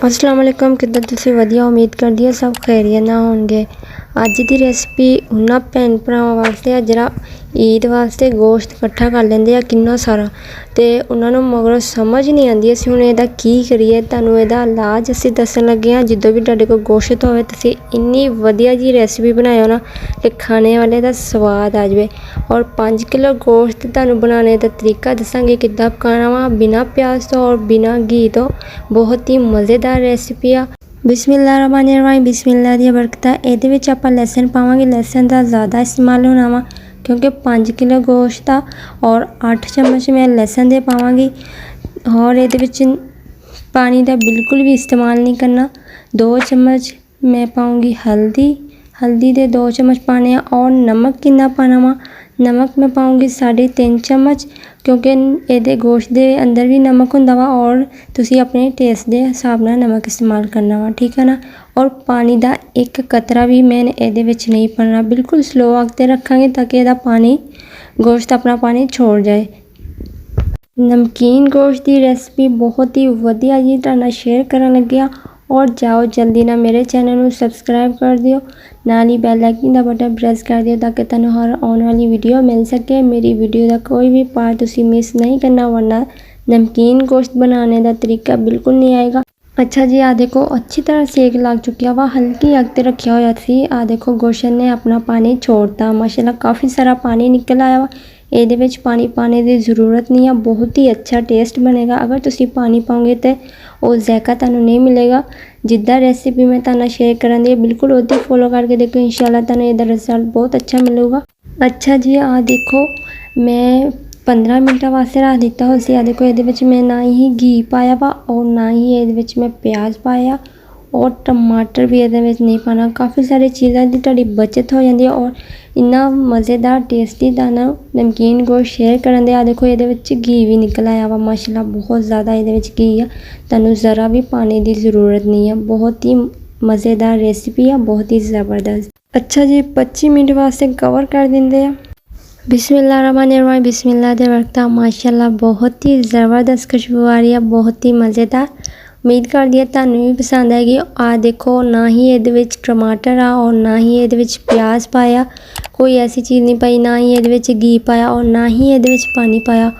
अस्सलाम वालेकुम। किद्दां तुसीं वधिया? उम्मीद करदी हां सब खैरियत नाल होणगे। अज दी रेसिपी उन्हां भैन भरावां वास्ते आ जिहड़ा ईद वास्ते गोश्त इकट्ठा कर लैंदे आ किन्ना सारा, ते उन्हां नूं मगरों समझ नहीं आंदी असीं हुण इहदा की करिए। तुहानूं इहदा इलाज असीं दस्सण लगे हां। जदों भी तुहाडे कोल गोश्त होवे तुसीं इन्नी वधिया जी रेसिपी बनाएओ ना कि खाने वाले दा स्वाद आ जावे। और 5 किलो गोश्त तुहानूं बनाने दा तरीका दस्सांगे किद्दां पकाना वा बिना प्याज तो और बिना घी तो। बहुत ही मज़ेदार रेसिपी आ। बिस्मिल्लाहिर्रहमानिर्रहीम। बिस्मिल्लाह दी बरकत। इहदे विच आपां लहसुन पावांगे। लहसुन दा ज़्यादा इस्तेमाल होना वा क्योंकि 5 किलो गोश्त आ। और 8 चम्मच मैं लहसुन दे पावांगी। और इहदे विच पानी दा बिल्कुल भी इस्तेमाल नहीं करना। 2 चम्मच मैं पाऊँगी हल्दी दे 2 चम्मच पाने आ। और नमक कितना पाना वा, नमक मैं पाऊँगी 3.5 चम्मच क्योंकि इहदे गोश्त दे अंदर भी नमक हुंदा वा। और तुसीं अपने टेस्ट दे हिसाब नाल नमक इस्तेमाल करना वा, ठीक है ना। और पानी दा एक कतरा भी मैं इहदे विच नहीं पाना, बिल्कुल स्लो आग ते रखांगे ताकि इहदा पानी गोश्त अपना पानी छोड़ जाए। नमकीन गोश्त की रेसिपी बहुत ही वधिया जी तुहाडे नाल शेयर करन लगे आ। और जाओ जल्दी ना मेरे चैनल को सबसक्राइब कर दिओ, नाल ही बैल आइकन दा बटन प्रेस कर दिओ ताकि तुहानूं हर आने वाली वीडियो मिल सके। मेरी वीडियो का कोई भी पार्ट तुसीं मिस नहीं करना, वरना नमकीन गोश्त बनाने का तरीका बिल्कुल नहीं आएगा। अच्छा जी, आ देखो अच्छी तरह सेक लग चुकिया वा। हल्की अग ते रखिया होया सी। आ देखो गोश्त ने अपना पानी छोड़ता, माशाल्लाह काफ़ी सारा पानी निकल आया वा। इहदे विच पानी पाने की ज़रूरत नहीं है, बहुत ही अच्छा टेस्ट बनेगा। अगर तुसीं पानी पाओगे तो वो जायका तुहानूं नहीं मिलेगा। जिद्दां रेसिपी मैं तुहाडे नाल शेयर करन दी बिल्कुल उद्दां फॉलो करके देखो, इंशाल्लाह तुहानूं इहदा रिजल्ट बहुत अच्छा मिलेगा। अच्छा जी, आ देखो मैं 15 मिनट वास्ते रख दिता हो सी। आ देखो इहदे विच मैं ना ही घी पाया वा और ना ही इहदे विच मैं प्याज पाया और टमाटर भी इहदे विच नहीं पाना। काफ़ी सारी चीज़ां दी तुहाडी बचत हो जाती है। और इन्ना मज़ेदार टेस्टी तुहानूं नमकीन गोश्त शेयर करन दे। आ देखो इहदे विच घी भी निकल आया वा, माशाल्लाह बहुत ज़्यादा इहदे विच घी आ। तुहानूं ज़रा भी पाने की ज़रूरत नहीं है। बहुत ही मज़ेदार रेसिपी है, बहुत ही ज़बरदस्त। अच्छा जी, 25 मिनट वास्ते कवर कर देंगे। बिस्मिल्लाहिर्रहमानिर्रहीम। बिस्मिल्लाह दे बरकत। माशाल्लाह बहुत ही ज़बरदस्त खुशबू आ रही है, बहुत ही मज़ेदार। उम्मीद करदी है तुहानूं भी पसंद आएगी। आ देखो ना ही इहदे विच टमाटर आ और ना ही इहदे विच प्याज पाया, कोई ऐसी चीज़ नहीं पाई, ना ही इहदे विच घी पाया और ना ही इहदे विच पानी पाया।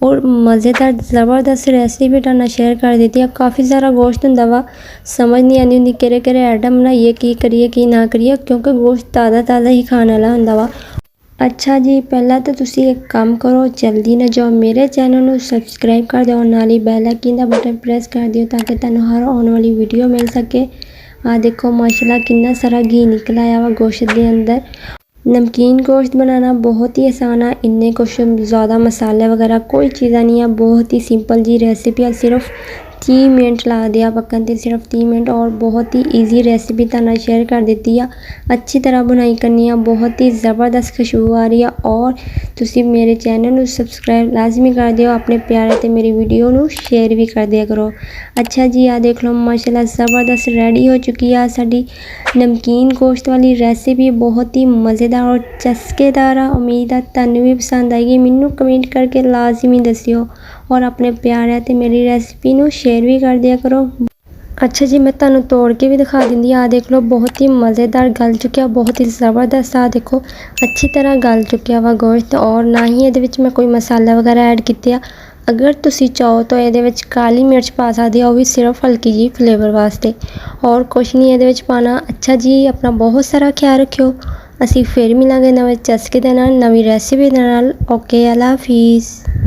और मज़ेदार ज़बरदस्त रेसिपी तुहाडे नाल शेयर कर दी है। काफ़ी सारा गोश्त हुंदा वा, समझ नहीं आती हुंदी केह्ड़े आइटम बनाइए, की करिए की ना करिए, क्योंकि गोश्त ताज़ा ही खाने वाला हुंदा वा। अच्छा जी, पहला तो तुसीं एक काम करो, जल्दी ना जाओ मेरे चैनल को सबसक्राइब कर दो और नाल ही बैल आइकन दा बटन प्रेस कर दिओ ताकि तुहानूं हर आने वाली वीडियो मिल सके। आ देखो माशाल्लाह कितना सारा घी निकल आया वा गोश्त के अंदर। नमकीन गोश्त बनाना बहुत ही आसान है, इन्ने कुछ ज़्यादा मसाले वगैरह कोई चीज़ नहीं है, बहुत ही सिंपल जी रेसिपी है। सिर्फ 30 मिनट ला दिया पकन ते, सिर्फ 30 मिनट। और बहुत ही ईजी रेसिपी तुहाडे नाल शेयर कर दी है। अच्छी तरह बुनाई करनी है, बहुत ही ज़बरदस्त खुशबू आ रही है। और तुसीं मेरे चैनल को सबसक्राइब लाजमी कर दिओ, अपने प्यारे ते मेरी वीडियो को शेयर भी कर दिया करो। अच्छा जी, आ देख लो माशाल्लाह ज़बरदस्त रेडी हो चुकी है साडी नमकीन गोश्त वाली रेसिपी, बहुत ही मज़ेदार और चस्केदार है। उम्मीद है तुहानूं भी पसंद आएगी। मैनूं कमेंट करके लाजमी दस्सिओ और अपने प्यारे ते मेरी रेसिपी नूं शेयर भी कर दिया करो। अच्छा जी, मैं तुहानूं तोड़ के भी दिखा दिंदी। आ देख लो बहुत ही मज़ेदार गल चुकिया, बहुत ही ज़बरदस्त। आ देखो अच्छी तरह गल चुकिया वा गोश्त, और ना ही इहदे विच मैं कोई मसाला वगैरह ऐड कीते आ। अगर तुसीं चाहो तो इहदे विच काली मिर्च पा सकदे हो, वो भी सिर्फ हल्की जी फ्लेवर वास्ते, और कुछ नहीं इहदे विच पाना। अच्छा जी, अपना बहुत सारा ख्याल रखियो। असीं फिर मिलांगे नवें चस्के दे नाल, नवीं रेसिपी दे नाल। ओके, अल्लाह हाफिज़।